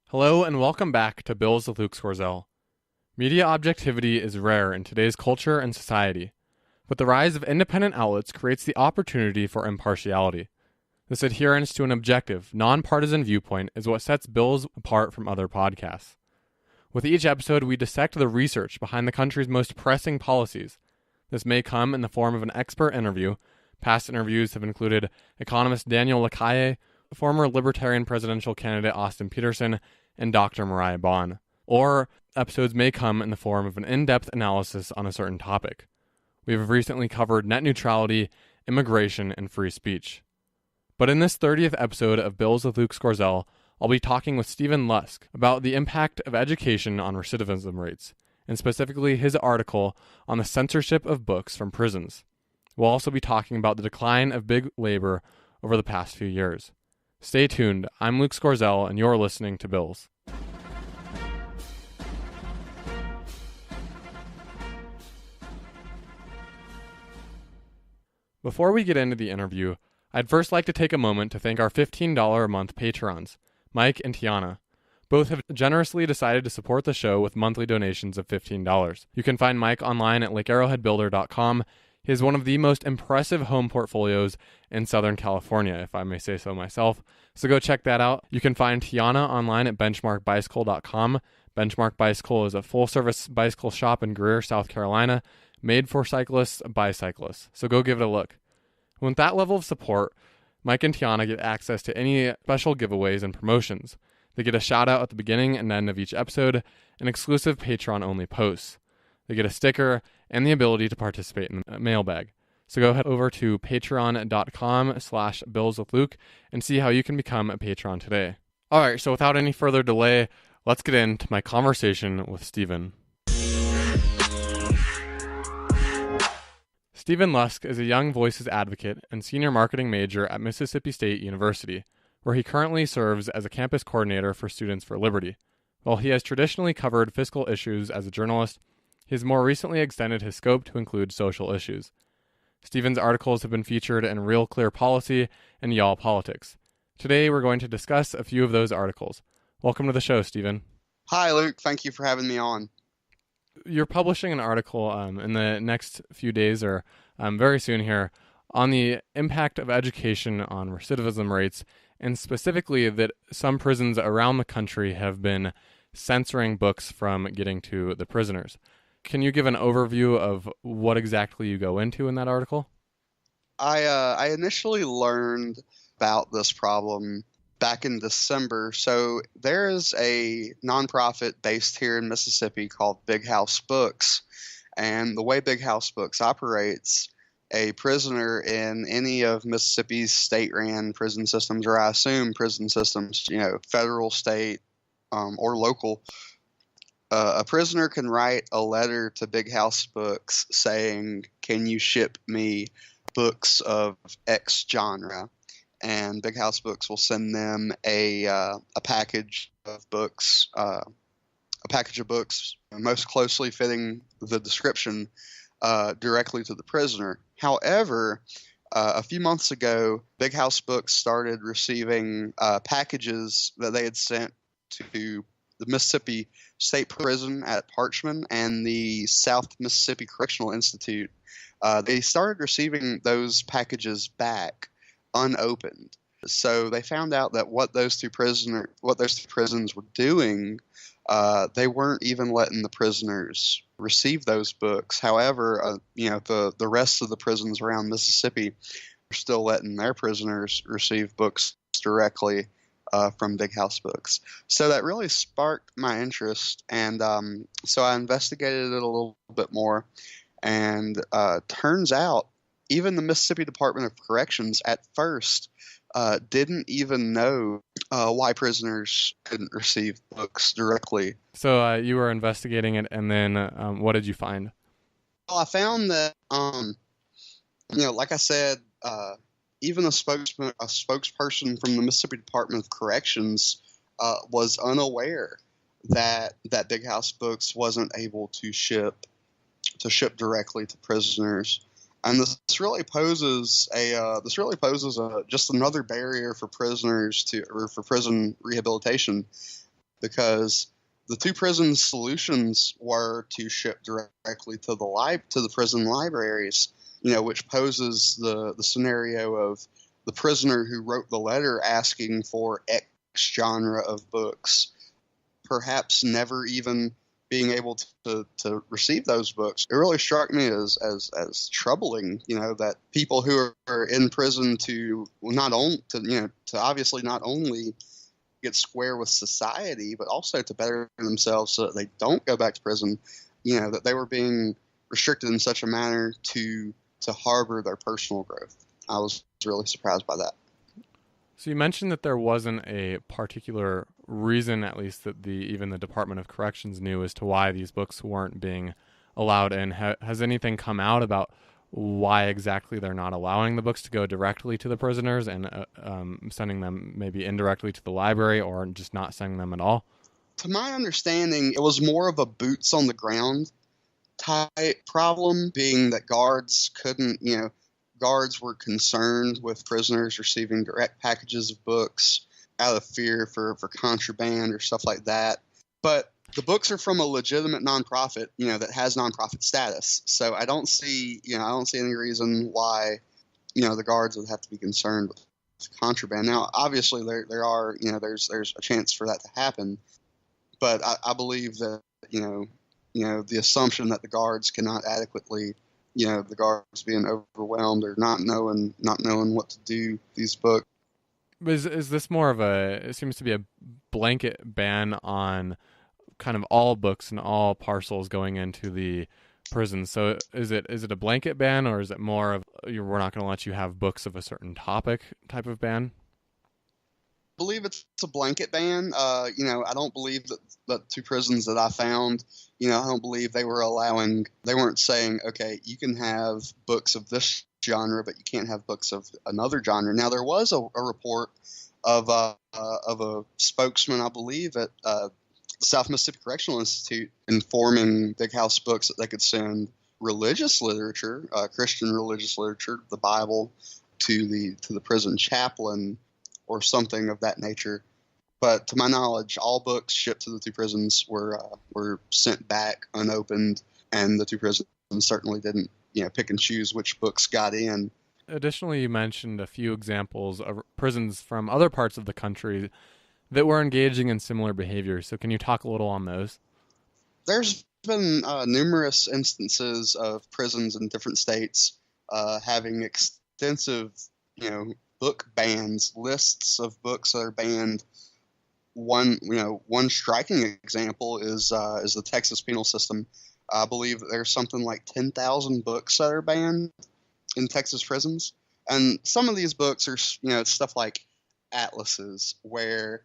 Hello and welcome back to Bills with Luke Scorzell. Media objectivity is rare in today's culture and society, but the rise of independent outlets creates the opportunity for impartiality. This adherence to an objective, nonpartisan viewpoint is what sets Bills apart from other podcasts. With each episode, we dissect the research behind the country's most pressing policies. This may come in the form of an expert interview. Past interviews have included economist Daniel Lacalle, former Libertarian presidential candidate Austin Peterson, and Dr. Mariah Bond. Or episodes may come in the form of an in-depth analysis on a certain topic. We have recently covered net neutrality, immigration, and free speech. But in this 30th episode of Bills with Luke Scorzell, I'll be talking with Stephen Lusk about the impact of education on recidivism rates, and specifically his article on the censorship of books from prisons. We'll also be talking about the decline of big labor over the past few years. Stay tuned. I'm Luke Scorzell, and you're listening to Bills. Before we get into the interview, I'd first like to take a moment to thank our $15 a month patrons, Mike and Tiana. Both have generously decided to support the show with monthly donations of $15. You can find Mike online at lakearrowheadbuilder.com. He has one of the most impressive home portfolios in Southern California, if I may say so myself. So go check that out. You can find Tiana online at benchmarkbicycle.com. Benchmark Bicycle is a full-service bicycle shop in Greer, South Carolina, made for cyclists by cyclists. So go give it a look. With that level of support, Mike and Tiana get access to any special giveaways and promotions. They get a shout-out at the beginning and end of each episode, and exclusive Patreon-only posts. They get a sticker and the ability to participate in the mailbag. So go head over to patreon.com/billswithluke and see how you can become a patron today. All right, so without any further delay, let's get into my conversation with Stephen. Stephen Lusk is a young voices advocate and senior marketing major at Mississippi State University, where he currently serves as a campus coordinator for Students for Liberty. While he has traditionally covered fiscal issues as a journalist, he has more recently extended his scope to include social issues. Stephen's articles have been featured in RealClearPolicy and Y'all Politics. Today, we're going to discuss a few of those articles. Welcome to the show, Stephen. Hi, Luke. Thank you for having me on. You're publishing an article in the next few days or very soon here on the impact of education on recidivism rates, and specifically that some prisons around the country have been censoring books from getting to the prisoners. Can you give an overview of what exactly you go into in that article? I initially learned about this problem back in December. So there is a nonprofit based here in Mississippi called Big House Books. And the way Big House Books operates, a prisoner in any of Mississippi's state-ran prison systems, or I assume prison systems, federal, state, or local, a prisoner can write a letter to Big House Books saying, "Can you ship me books of X genre?" And Big House Books will send them a package of books, most closely fitting the description directly to the prisoner. However, a few months ago, Big House Books started receiving packages that they had sent to the Mississippi State Prison at Parchman and the South Mississippi Correctional Institute. They started receiving those packages back unopened. So they found out that what those two prisons were doing, they weren't even letting the prisoners receive those books. However, the rest of the prisons around Mississippi are still letting their prisoners receive books directly from Big House Books. So that really sparked my interest, and so I investigated it a little bit more, and turns out even the Mississippi Department of Corrections at first didn't even know why prisoners couldn't receive books directly. So you were investigating it, and then what did you find? Well, I found that, like I said, even a spokesperson from the Mississippi Department of Corrections was unaware that Big House Books wasn't able to ship directly to prisoners. And this really poses just another barrier for prisoners or for prison rehabilitation, because the two prison solutions were to ship directly to the prison libraries, which poses the scenario of the prisoner who wrote the letter asking for X genre of books, perhaps never even being able to receive those books. It really struck me as troubling, that people who are in prison to obviously not only get square with society, but also to better themselves so that they don't go back to prison, that they were being restricted in such a manner to harbor their personal growth. I was really surprised by that. So you mentioned that there wasn't a particular reason, at least that even the Department of Corrections knew, as to why these books weren't being allowed in. Has anything come out about why exactly they're not allowing the books to go directly to the prisoners and sending them maybe indirectly to the library, or just not sending them at all? To my understanding, it was more of a boots on the ground type problem, being that guards were concerned with prisoners receiving direct packages of books out of fear for contraband or stuff like that. But the books are from a legitimate nonprofit, that has nonprofit status. So I don't see any reason why, the guards would have to be concerned with contraband. Now, obviously, there are, there's a chance for that to happen, but I believe that, the assumption that the guards cannot adequately, the guards being overwhelmed or not knowing what to do these books. Is this more of it seems to be a blanket ban on kind of all books and all parcels going into the prison? So is it a blanket ban, or is it more of we're not going to let you have books of a certain topic type of ban? I believe it's a blanket ban. I don't believe that the two prisons that I found, I don't believe they weren't saying, okay, you can have books of this genre, but you can't have books of another genre. Now, there was a report of a spokesman, I believe, at South Mississippi Correctional Institute, informing Big House Books that they could send religious literature, Christian religious literature, the Bible, to the prison chaplain or something of that nature. But to my knowledge, all books shipped to the two prisons were sent back unopened, and the two prisons certainly didn't pick and choose which books got in. Additionally, you mentioned a few examples of prisons from other parts of the country that were engaging in similar behavior. So can you talk a little on those? There's been numerous instances of prisons in different states having extensive, book bans, lists of books that are banned. One striking example is the Texas penal system. I believe there's something like 10,000 books that are banned in Texas prisons, and some of these books are stuff like atlases, where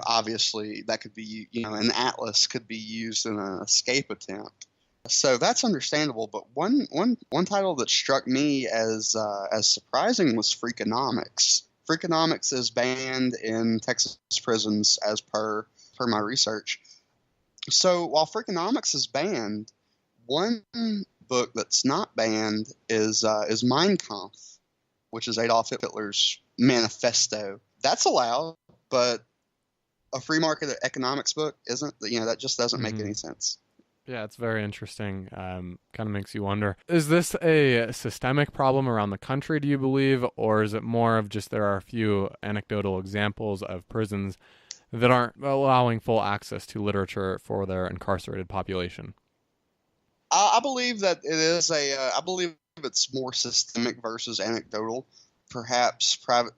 obviously that could be an atlas could be used in an escape attempt. So that's understandable. But one title that struck me as surprising was Freakonomics. Freakonomics is banned in Texas prisons as per my research. So while Freakonomics is banned, one book that's not banned is Mein Kampf, which is Adolf Hitler's manifesto. That's allowed, but a free market economics book isn't. That just doesn't make any sense. Yeah, it's very interesting. Kind of makes you wonder, is this a systemic problem around the country, do you believe, or is it more of just there are a few anecdotal examples of prisons that aren't allowing full access to literature for their incarcerated population? I believe that it is I believe it's more systemic versus anecdotal. Perhaps private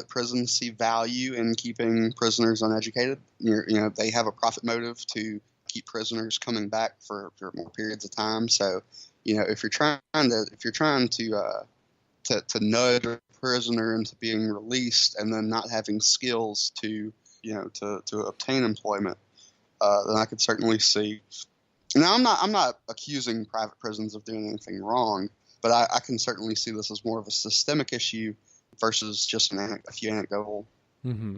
prisons see value in keeping prisoners uneducated. They have a profit motive to keep prisoners coming back for more periods of time. So, if you're trying to nudge a prisoner into being released and then not having skills to obtain employment, then I could certainly see. Now, I'm not accusing private prisons of doing anything wrong, but I can certainly see this as more of a systemic issue versus just a few anecdotal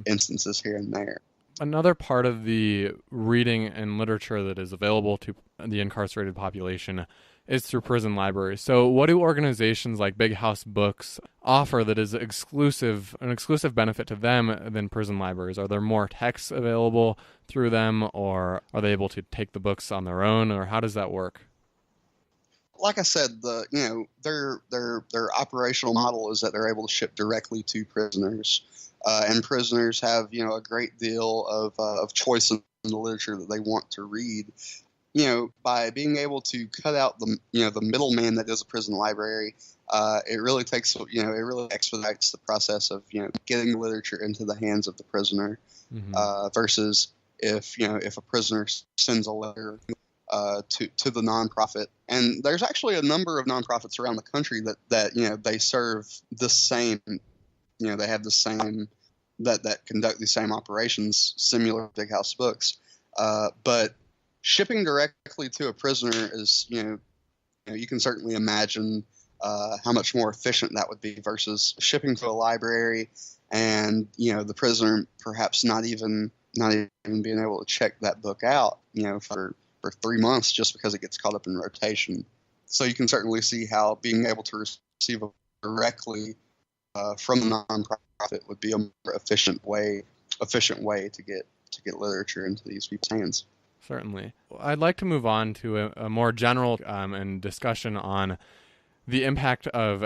instances here and there. Another part of the reading and literature that is available to the incarcerated population is through prison libraries. So what do organizations like Big House Books offer that is an exclusive benefit to them than prison libraries? Are there more texts available through them, or are they able to take the books on their own, or how does that work? Like I said, their operational model is that they're able to ship directly to prisoners, and prisoners have a great deal of choice in the literature that they want to read. By being able to cut out the middleman that is a prison library, it really it really expedites the process of getting literature into the hands of the prisoner, versus if a prisoner sends a letter to the nonprofit. And there's actually a number of nonprofits around the country that they serve the same, they have the same that conduct the same operations similar to Big House Books, but shipping directly to a prisoner is, you can certainly imagine how much more efficient that would be versus shipping to a library and, the prisoner perhaps not even being able to check that book out, for 3 months just because it gets caught up in rotation. So you can certainly see how being able to receive it directly from the nonprofit would be a more efficient way to get literature into these people's hands. Certainly. I'd like to move on to a more general and discussion on the impact of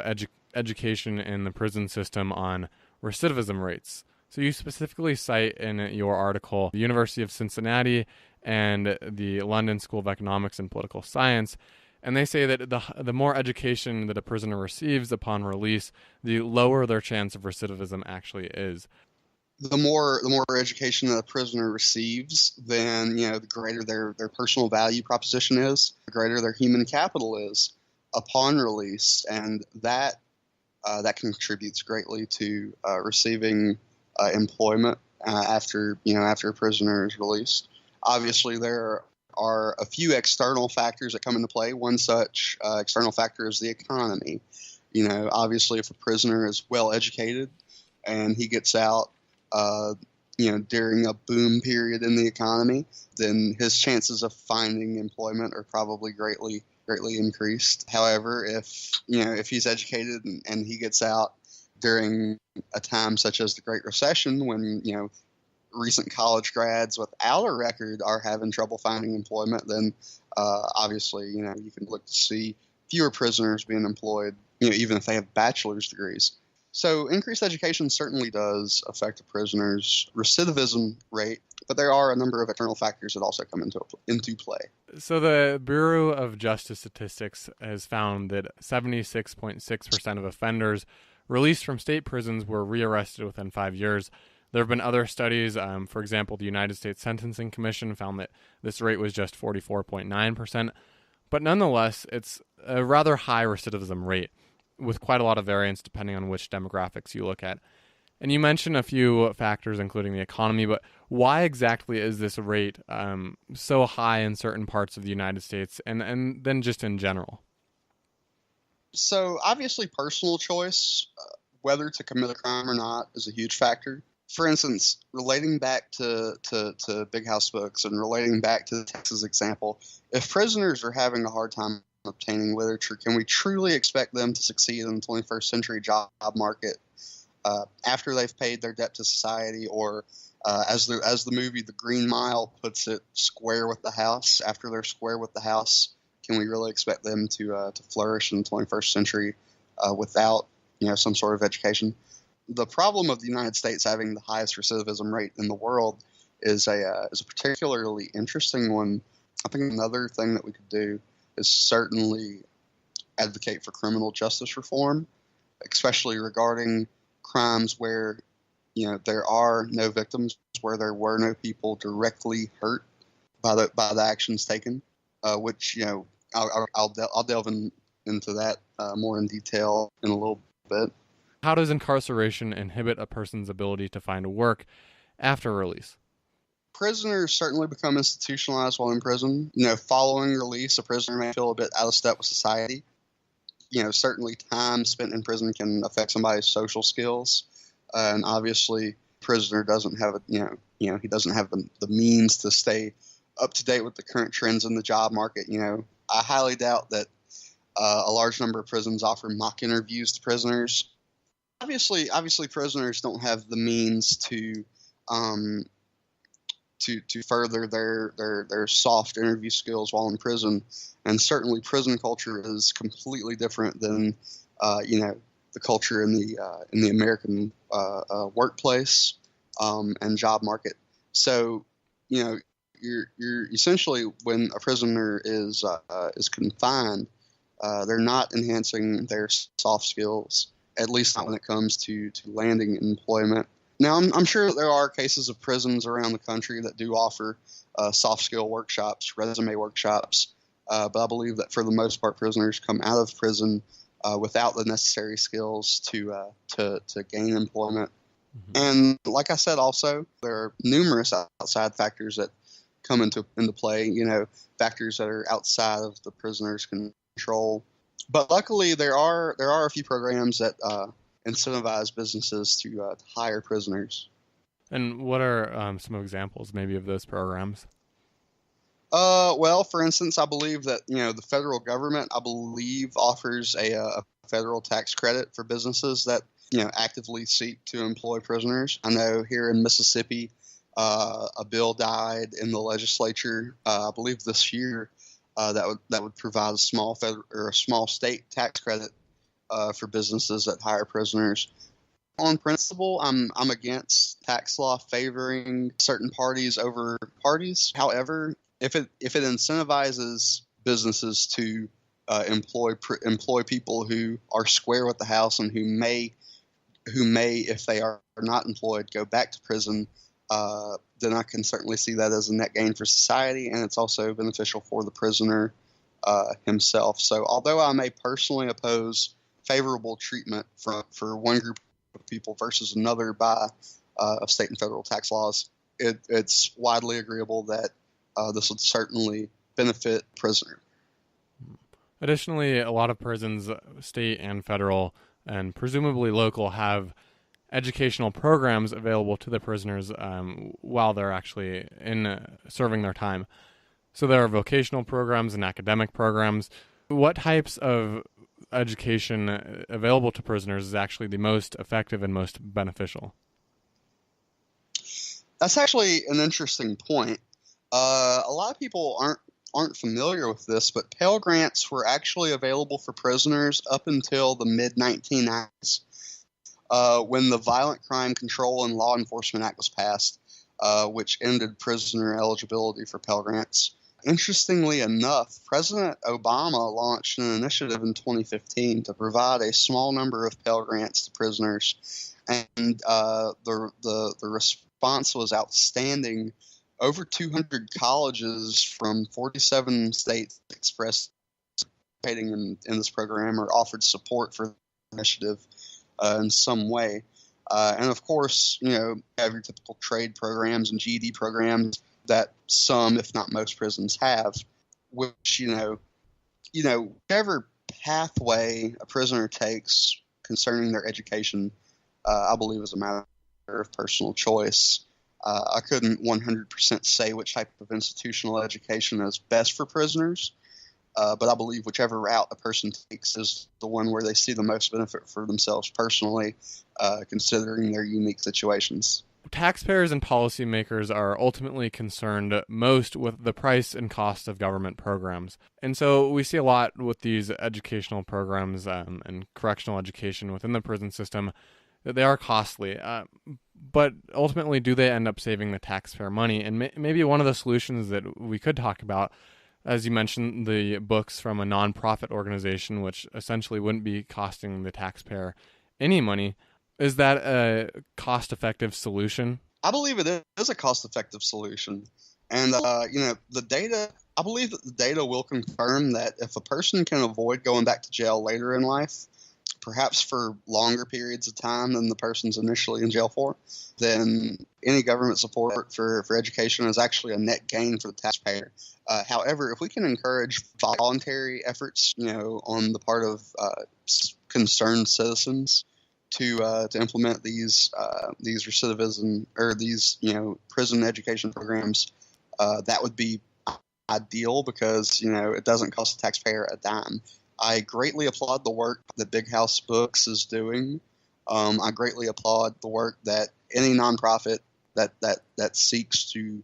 education in the prison system on recidivism rates. So you specifically cite in your article the University of Cincinnati and the London School of Economics and Political Science, and they say that the more education that a prisoner receives upon release, the lower their chance of recidivism actually is. The more education that a prisoner receives, then the greater their personal value proposition is, the greater their human capital is upon release, and that contributes greatly to receiving employment after a prisoner is released. Obviously, there are a few external factors that come into play. One such external factor is the economy. Obviously, if a prisoner is well educated and he gets out during a boom period in the economy, then his chances of finding employment are probably greatly increased. However, if he's educated and he gets out during a time such as the Great Recession, when recent college grads without a record are having trouble finding employment, then obviously you can look to see fewer prisoners being employed, even if they have bachelor's degrees. So increased education certainly does affect a prisoner's recidivism rate, but there are a number of external factors that also come into play. So the Bureau of Justice Statistics has found that 76.6% of offenders released from state prisons were rearrested within 5 years. There have been other studies. For example, the United States Sentencing Commission found that this rate was just 44.9%. But nonetheless, it's a rather high recidivism rate, with quite a lot of variance depending on which demographics you look at. And you mentioned a few factors, including the economy, but why exactly is this rate so high in certain parts of the United States and then just in general? So obviously personal choice, whether to commit a crime or not, is a huge factor. For instance, relating back to Big House Books and relating back to the Texas example, if prisoners are having a hard time obtaining literature, can we truly expect them to succeed in the 21st century job market after they've paid their debt to society, or as the movie The Green Mile puts it, square with the house? After they're square with the house, can we really expect them to flourish in the 21st century without some sort of education? The problem of the United States having the highest recidivism rate in the world is a particularly interesting one. I think another thing that we could do is certainly advocate for criminal justice reform, especially regarding crimes where there are no victims, where there were no people directly hurt by the actions taken. Which I'll delve into that more in detail in a little bit. How does incarceration inhibit a person's ability to find work after release? Prisoners certainly become institutionalized while in prison. Following release, a prisoner may feel a bit out of step with society. Certainly time spent in prison can affect somebody's social skills. And obviously, prisoner doesn't have he doesn't have the means to stay up to date with the current trends in the job market. I highly doubt that A large number of prisons offer mock interviews to prisoners. Obviously, prisoners don't have the means um, to further their soft interview skills while in prison, and certainly prison culture is completely different than the culture in the American workplace and job market. So you're essentially, when a prisoner is confined, they're not enhancing their soft skills, at least not when it comes to landing employment. Now, I'm sure there are cases of prisons around the country that do offer soft skill workshops, resume workshops, but I believe that for the most part, prisoners come out of prison without the necessary skills to gain employment. Mm-hmm. And like I said, also there are numerous outside factors that come into play. Factors that are outside of the prisoner's control. But luckily, there are a few programs that incentivize businesses to hire prisoners. And what are some examples maybe of those programs? Well, for instance, I believe that the federal government, I believe, offers a federal tax credit for businesses that actively seek to employ prisoners. I know here in Mississippi, a bill died in the legislature, I believe this year, that would provide a small state tax credit for businesses that hire prisoners. On principle, I'm against tax law favoring certain parties over parties. However, if it incentivizes businesses to employ people who are square with the house and who may, if they are not employed, go back to prison, then I can certainly see that as a net gain for society, and it's also beneficial for the prisoner himself. So although I may personally oppose favorable treatment for one group of people versus another by of state and federal tax laws, it's widely agreeable that this would certainly benefit the prisoner. Additionally, a lot of prisons, state and federal, and presumably local, have educational programs available to the prisoners while they're actually in serving their time. So there are vocational programs and academic programs. What types of education available to prisoners is actually the most effective and most beneficial? That's actually an interesting point. A lot of people aren't familiar with this, but Pell Grants were actually available for prisoners up until the mid-1990s. When the Violent Crime Control and Law Enforcement Act was passed, which ended prisoner eligibility for Pell Grants. Interestingly enough, President Obama launched an initiative in 2015 to provide a small number of Pell Grants to prisoners, and the response was outstanding. Over 200 colleges from 47 states expressed participating in this program or offered support for the initiative in some way. And of course, you have your typical trade programs and GED programs that some, if not most, prisons have, which, whatever pathway a prisoner takes concerning their education, I believe is a matter of personal choice. I couldn't 100% say which type of institutional education is best for prisoners, but I believe whichever route a person takes is the one where they see the most benefit for themselves personally, considering their unique situations. Taxpayers and policymakers are ultimately concerned most with the price and cost of government programs. And so we see a lot with these educational programs and correctional education within the prison system that they are costly. But ultimately, do they end up saving the taxpayer money? And maybe one of the solutions that we could talk about, as you mentioned, the books from a nonprofit organization, which essentially wouldn't be costing the taxpayer any money. Is that a cost-effective solution? I believe it is a cost-effective solution. And, the data, I believe that the data will confirm that if a person can avoid going back to jail later in life, perhaps for longer periods of time than the person's initially in jail for, then any government support for education is actually a net gain for the taxpayer. However, if we can encourage voluntary efforts, on the part of concerned citizens to implement these recidivism or these prison education programs, that would be ideal because it doesn't cost the taxpayer a dime. I greatly applaud the work that Big House Books is doing. I greatly applaud the work that any nonprofit that seeks to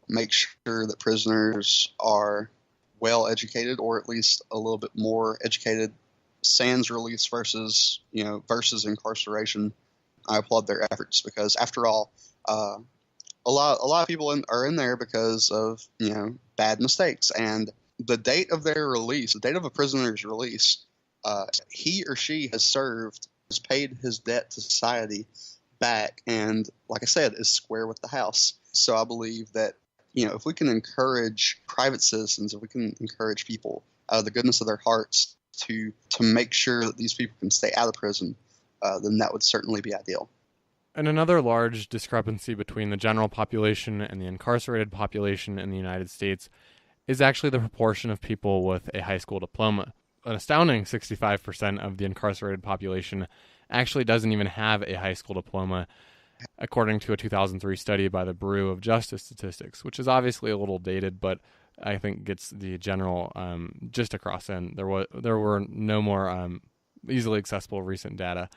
make sure that prisoners are well educated, or at least a little bit more educated, sans release versus incarceration. I applaud their efforts because, after all, a lot of people are in there because of bad mistakes, and the date of their release, the date of a prisoner's release, he or she has paid his debt to society back, and like I said, is square with the house. So I believe that if we can encourage private citizens, if we can encourage people out of the goodness of their hearts to make sure that these people can stay out of prison, then that would certainly be ideal. And another large discrepancy between the general population and the incarcerated population in the United States is actually the proportion of people with a high school diploma. An astounding 65% of the incarcerated population actually doesn't even have a high school diploma, according to a 2003 study by the Bureau of Justice Statistics, which is obviously a little dated, but I think gets the general gist across. And there were no more easily accessible recent data.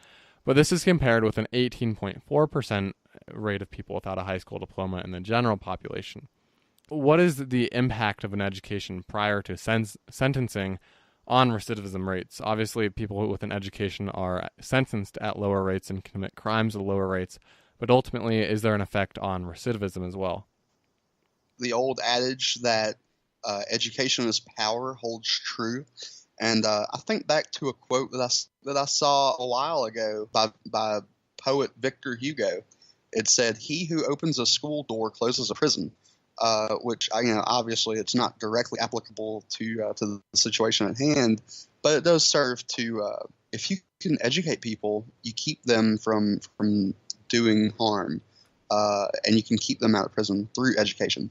But this is compared with an 18.4% rate of people without a high school diploma in the general population. What is the impact of an education prior to sentencing on recidivism rates? Obviously, people with an education are sentenced at lower rates and commit crimes at lower rates, but ultimately, is there an effect on recidivism as well? The old adage that education is power holds true. And I think back to a quote that I saw a while ago by poet Victor Hugo. It said, "He who opens a school door closes a prison," which obviously it's not directly applicable to the situation at hand, but it does serve to if you can educate people, you keep them from doing harm, and you can keep them out of prison through education.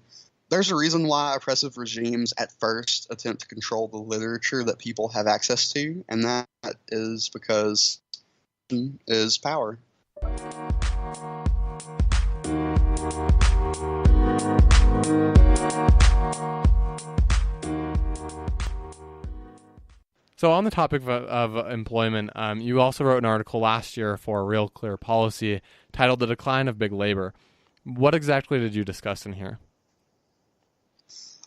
There's a reason why oppressive regimes at first attempt to control the literature that people have access to, and that is because is power. So on the topic of employment, you also wrote an article last year for RealClearPolicy titled "The Decline of Big Labor." What exactly did you discuss in here?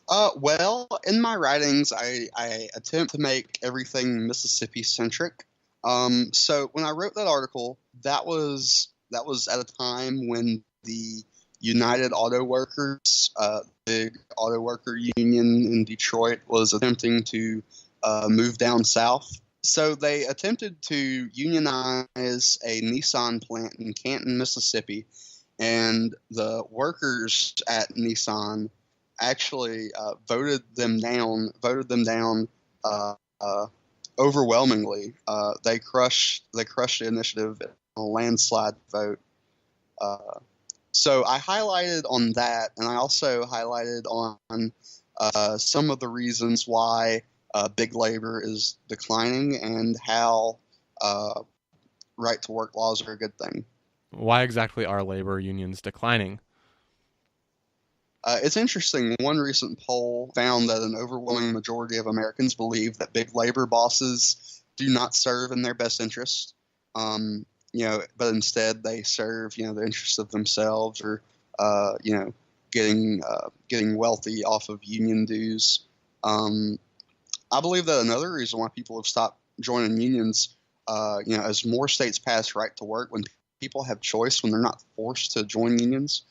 Well, in my writings, I attempt to make everything Mississippi-centric. So when I wrote that article, that was at a time when the United Auto Workers, big auto worker union in Detroit, was attempting to move down south. So they attempted to unionize a Nissan plant in Canton, Mississippi, and the workers at Nissan actually voted them down overwhelmingly. They crushed the initiative in a landslide vote. So I highlighted on that, and I also highlighted on some of the reasons why big labor is declining and how right-to-work laws are a good thing. Why exactly are labor unions declining? It's interesting. One recent poll found that an overwhelming majority of Americans believe that big labor bosses do not serve in their best interest. But instead they serve, the interests of themselves, or, getting wealthy off of union dues. I believe that another reason why people have stopped joining unions, as more states pass right to work, when people have choice, when they're not forced to join unions,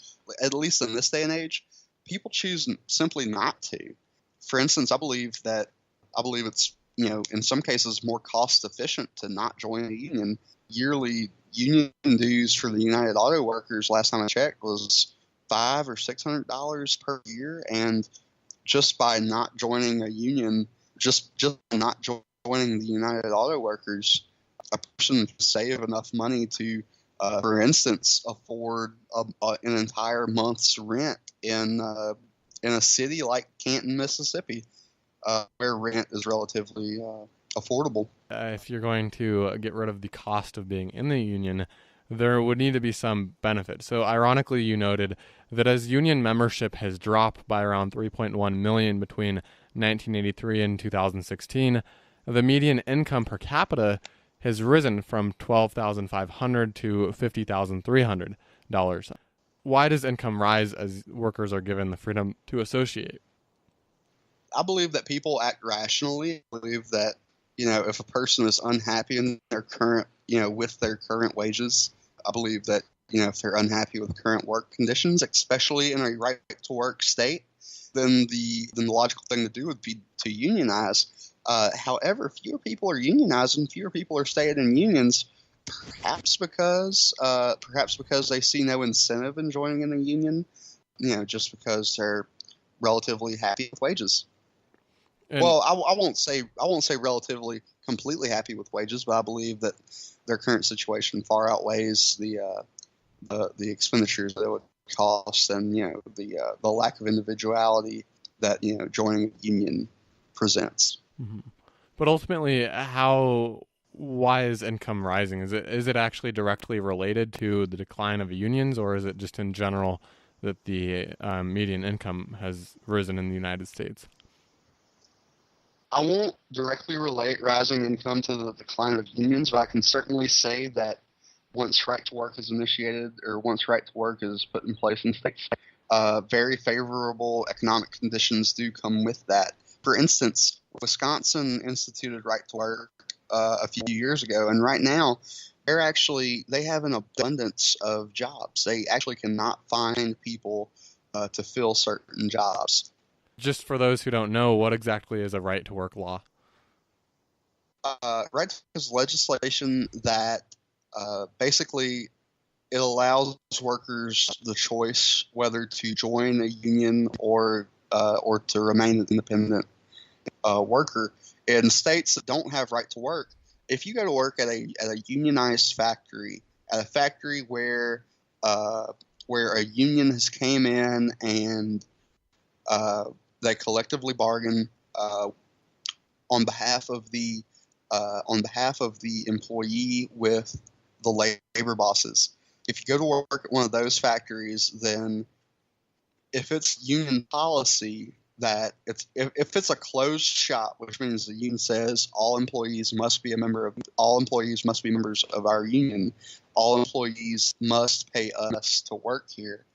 at least in this day and age, people choose simply not to. For instance, I believe it's, in some cases more cost efficient to not join a union. Yearly union dues for the United Auto Workers, last time I checked, was $500 or $600 per year, and just by not joining a union, just not joining the United Auto Workers, a person can save enough money to, for instance, afford an entire month's rent in a city like Canton, Mississippi, where rent is relatively affordable. If you're going to get rid of the cost of being in the union, there would need to be some benefit. So ironically, you noted that as union membership has dropped by around 3.1 million between 1983 and 2016, The median income per capita has risen from $12,500 to $50,300. Why does income rise as workers are given the freedom to associate? I believe that people act rationally. I believe that, if a person is unhappy in their current, with their current wages, I believe that, if they're unhappy with current work conditions, especially in a right to work state, then the logical thing to do would be to unionize. However, fewer people are unionizing, fewer people are staying in unions, perhaps because they see no incentive in joining in a union, just because they're relatively happy with wages. And Well, I won't say relatively completely happy with wages, but I believe that their current situation far outweighs the expenditures that it would cost, and the lack of individuality that joining a union presents. Mhm. But ultimately, why is income rising? Is it actually directly related to the decline of unions, or is it just in general that the median income has risen in the United States? I won't directly relate rising income to the decline of unions, but I can certainly say that once right to work is initiated, or once right to work is put in place in states, very favorable economic conditions do come with that. For instance, Wisconsin instituted right to work a few years ago, and right now they have an abundance of jobs. They actually cannot find people to fill certain jobs. Just for those who don't know, what exactly is a right to work law? Right to work is legislation that basically it allows workers the choice whether to join a union or to remain an independent worker. In states that don't have right to work, if you go to work at a unionized factory, at a factory where a union has came in and they collectively bargain on behalf of the employee with the labor bosses. If you go to work at one of those factories, then if it's union policy that if it's a closed shop, which means the union says all employees must be members of our union, all employees must pay us to work here.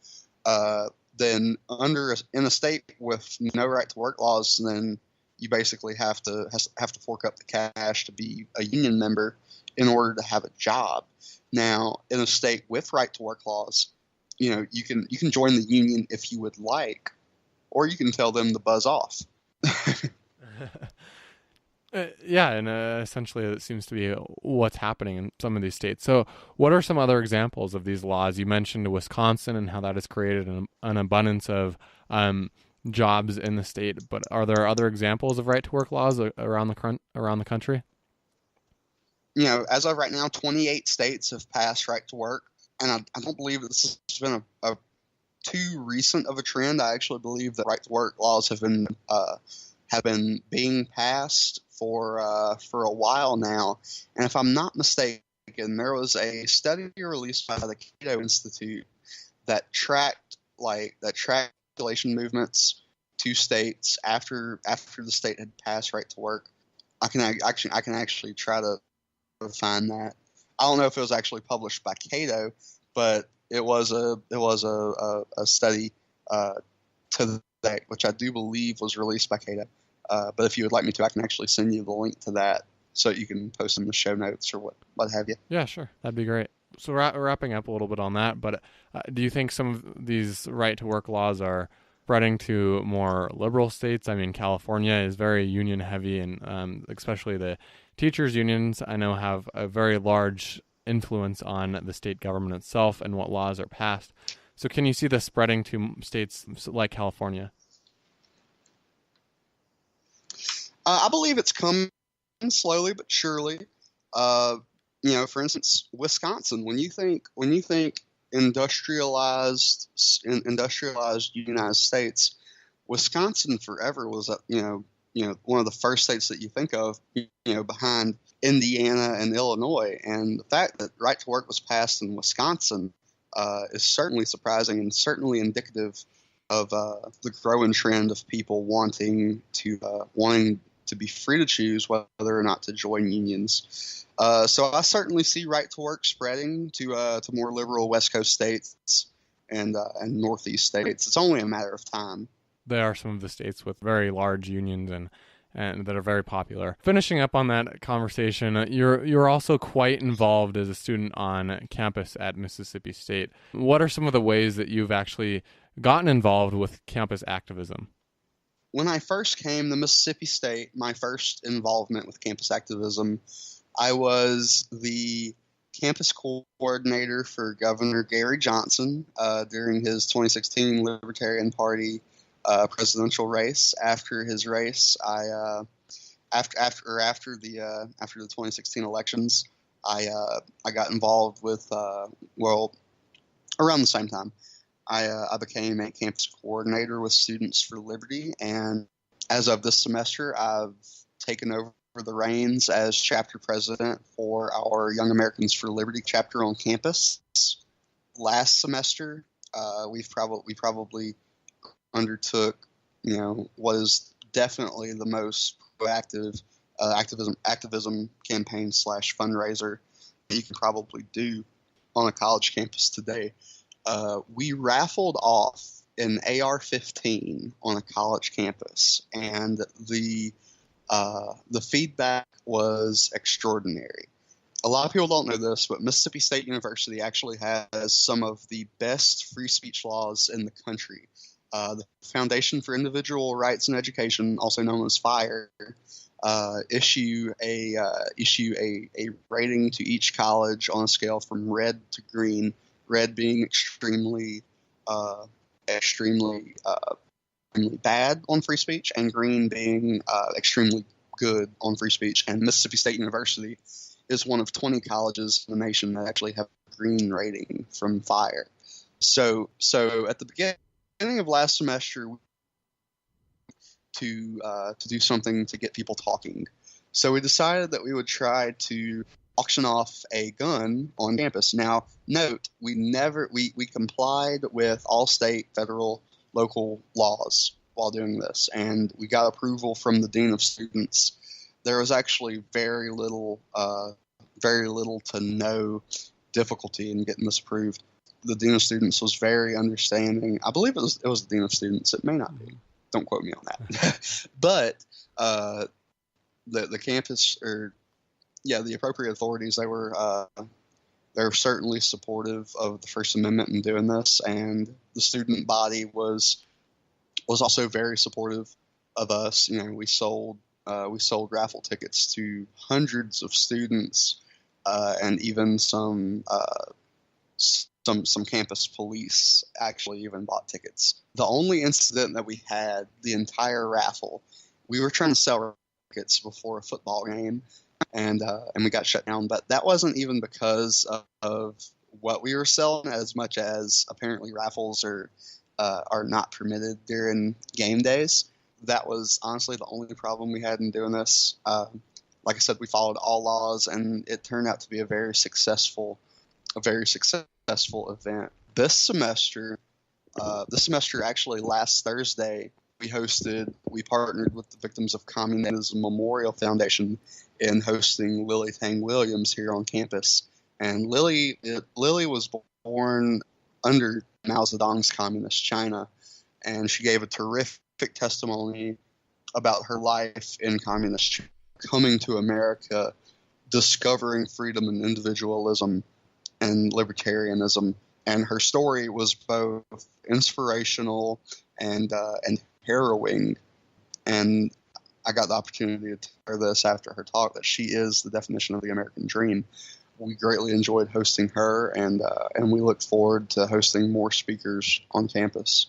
Then in a state with no right to work laws, then you basically have to fork up the cash to be a union member in order to have a job. Now, in a state with right to work laws, you can join the union if you would like, or you can tell them to buzz off. Yeah, and essentially it seems to be what's happening in some of these states. So what are some other examples of these laws? You mentioned Wisconsin and how that has created an abundance of jobs in the state, but are there other examples of right to work laws around the country? As of right now, 28 states have passed right to work, and I don't believe this has been a too recent of a trend. I actually believe that right to work laws have been being passed for a while now. And if I'm not mistaken, there was a study released by the Cato Institute that tracked population movements to states after the state had passed right to work. I can actually try to find that. I don't know if it was actually published by Cato, but it was a study to that, which I do believe was released by Cato. But if you would like me to, I can actually send you the link to that so you can post in the show notes or what have you. Yeah, sure. That'd be great. So wrapping up a little bit on that, but do you think some of these right to work laws are spreading to more liberal states? I mean, California is very union heavy, and especially the teachers unions, I know, have a very large influence on the state government itself and what laws are passed. So can you see this spreading to states like California? I believe it's coming slowly but surely. For instance, Wisconsin. When you think industrialized unionized states, Wisconsin forever was one of the first states that you think of, behind Indiana and Illinois. And the fact that right to work was passed in Wisconsin is certainly surprising and certainly indicative of the growing trend of people wanting to to be free to choose whether or not to join unions. So I certainly see right to work spreading to more liberal West Coast states and Northeast states. It's only a matter of time. There are some of the states with very large unions and that are very popular. Finishing up on that conversation, you're also quite involved as a student on campus at Mississippi State. What are some of the ways that you've actually gotten involved with campus activism? When I first came to Mississippi State, my first involvement with campus activism, I was the campus coordinator for Governor Gary Johnson during his 2016 Libertarian Party presidential race. After his race, after the 2016 elections, I got involved with around the same time. I became a campus coordinator with Students for Liberty, and as of this semester, I've taken over the reins as chapter president for our Young Americans for Liberty chapter on campus. Last semester, we probably undertook, what is definitely the most proactive activism campaign / fundraiser that you can probably do on a college campus today. We raffled off an AR-15 on a college campus, and the feedback was extraordinary. A lot of people don't know this, but Mississippi State University actually has some of the best free speech laws in the country. The Foundation for Individual Rights and Education, also known as FIRE, issue a rating to each college on a scale from red to green. Red being extremely bad on free speech, and green being extremely good on free speech. And Mississippi State University is one of 20 colleges in the nation that actually have a green rating from FIRE. So at the beginning of last semester, to do something to get people talking. So we decided that we would try to auction off a gun on campus. Now, note, we complied with all state, federal, local laws while doing this, and we got approval from the dean of students. There was actually very little to no difficulty in getting this approved. The dean of students was very understanding. I believe it was the dean of students. It may not be. Don't quote me on that. But the campus, the appropriate authorities, they were certainly supportive of the First Amendment in doing this, and the student body was also very supportive of us. We sold raffle tickets to hundreds of students, and even some campus police actually even bought tickets. The only incident that we had the entire raffle, we were trying to sell tickets before a football game, and we got shut down. But that wasn't even because of what we were selling, as much as apparently raffles are not permitted during game days. That was honestly the only problem we had in doing this. Like I said, we followed all laws, and it turned out to be a very successful event. This semester, actually last Thursday, we partnered with the Victims of Communism Memorial Foundation in hosting Lily Tang Williams here on campus. And Lily was born under Mao Zedong's communist China, and she gave a terrific testimony about her life in communist China, coming to America, discovering freedom and individualism and libertarianism. And her story was both inspirational and harrowing. And I got the opportunity to tell her this after her talk, that she is the definition of the American dream. We greatly enjoyed hosting her, and we look forward to hosting more speakers on campus.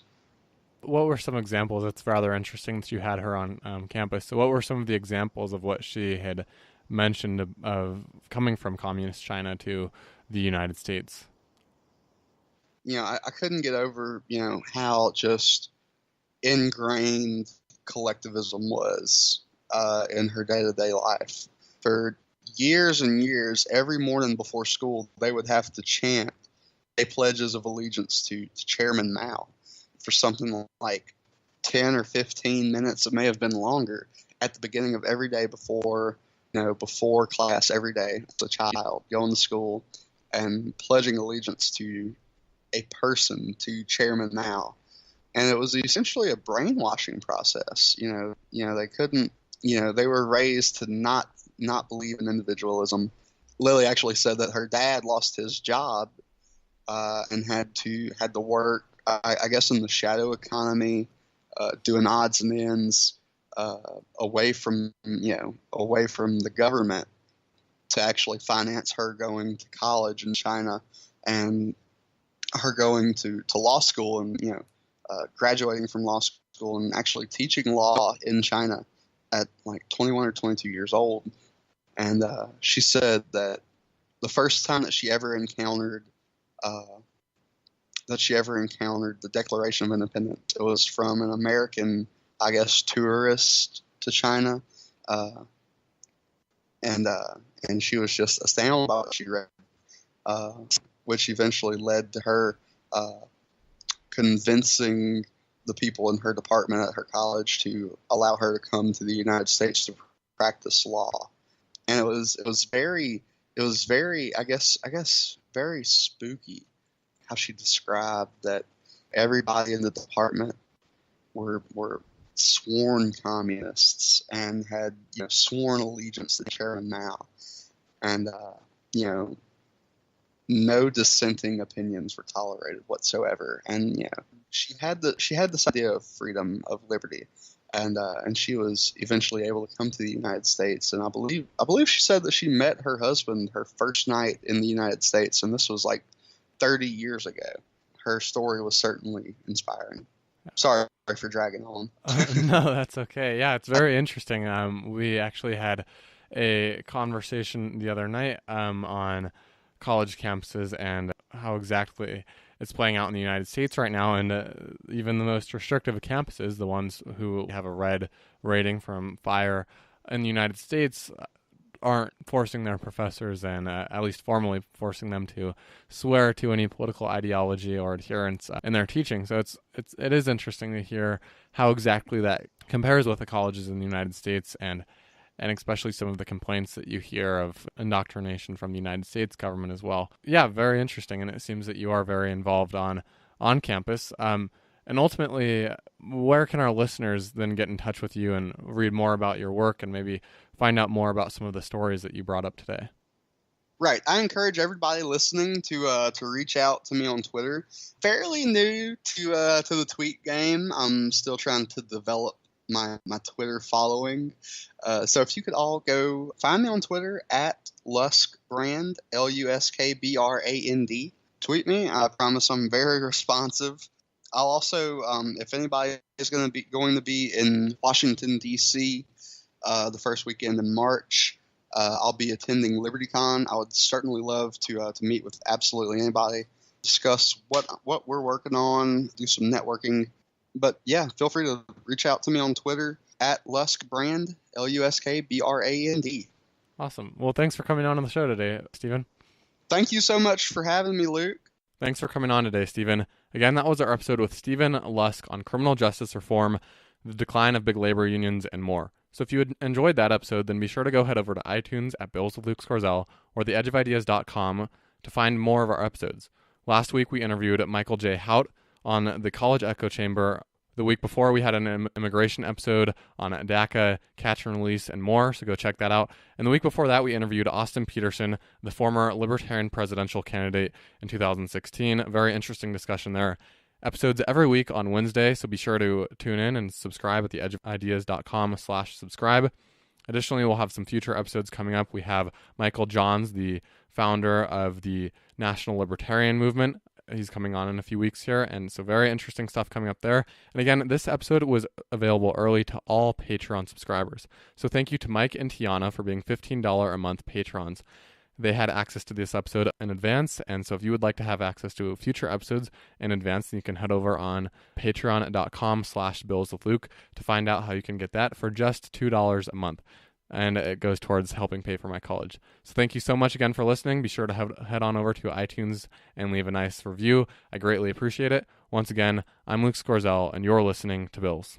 What were some examples? It's rather interesting that you had her on campus. So what were some of the examples of what she had mentioned of coming from communist China to the United States? I couldn't get over, how just ingrained collectivism was in her day-to-day life. For years and years, every morning before school, they would have to chant pledges of allegiance to Chairman Mao for something like 10 or 15 minutes. It may have been longer. at the beginning of every day before class every day as a child, going to school and pledging allegiance to a person, to Chairman Mao. And it was essentially a brainwashing process. They couldn't, they were raised to not believe in individualism. Lily actually said that her dad lost his job and had to work, I guess, in the shadow economy, doing odds and ends, away from the government to actually finance her going to college in China and her going to law school and graduating from law school and actually teaching law in China at like 21 or 22 years old. And she said that the first time that she ever encountered the Declaration of Independence, it was from an American, I guess, tourist to China, and she was just astounded by what she read, which eventually led to her convincing the people in her department at her college to allow her to come to the United States to practice law. And it was very, I guess, very spooky how she described that everybody in the department were sworn communists and had sworn allegiance to Chairman Mao, and no dissenting opinions were tolerated whatsoever. And she had this idea of freedom, of liberty, and she was eventually able to come to the United States. And I believe she said that she met her husband her first night in the United States, and this was like 30 years ago. Her story was certainly inspiring. Sorry for dragging on. No, that's okay. Yeah, it's very interesting. We actually had a conversation the other night on college campuses and how exactly it's playing out in the United States right now. And even the most restrictive of campuses, the ones who have a red rating from FIRE in the United States, aren't forcing their professors and at least formally forcing them to swear to any political ideology or adherence in their teaching. So it is interesting to hear how exactly that compares with the colleges in the United States, and especially some of the complaints that you hear of indoctrination from the United States government as well. Yeah, very interesting, and it seems that you are very involved on campus. And ultimately, where can our listeners then get in touch with you and read more about your work and maybe find out more about some of the stories that you brought up today? Right. I encourage everybody listening to reach out to me on Twitter. Fairly new to the tweet game. I'm still trying to develop my Twitter following. So if you could all go find me on Twitter at LuskBrand, LuskBrand. Tweet me. I promise I'm very responsive. I'll also, if anybody is going to be in Washington, D.C. The first weekend in March, I'll be attending LibertyCon. I would certainly love to meet with absolutely anybody, discuss what we're working on, do some networking. But yeah, feel free to reach out to me on Twitter at LuskBrand, LuskBrand. Awesome. Well, thanks for coming on the show today, Stephen. Thank you so much for having me, Luke. Thanks for coming on today, Stephen. Again, that was our episode with Stephen Lusk on criminal justice reform, the decline of big labor unions, and more. So if you enjoyed that episode, then be sure to go head over to iTunes at Bills with Luke Scorzell or theedgeofideas.com to find more of our episodes. Last week, we interviewed Michael J. Hout on the College Echo Chamber. The week before, we had an immigration episode on DACA, catch and release, and more, so go check that out. And the week before that, we interviewed Austin Peterson, the former Libertarian presidential candidate in 2016. A very interesting discussion there. Episodes every week on Wednesday, so be sure to tune in and subscribe at theedgeofideas.com/subscribe. Additionally, we'll have some future episodes coming up. We have Michael Johns, the founder of the National Libertarian Movement. He's coming on in a few weeks here, and so very interesting stuff coming up there. And again, this episode was available early to all Patreon subscribers. So thank you to Mike and Tiana for being $15 a month patrons. They had access to this episode in advance, and so if you would like to have access to future episodes in advance, then you can head over on patreon.com/billswithluke to find out how you can get that for just $2 a month. And it goes towards helping pay for my college. So thank you so much again for listening. Be sure to head on over to iTunes and leave a nice review. I greatly appreciate it. Once again, I'm Luke Scorzell, and you're listening to Bills.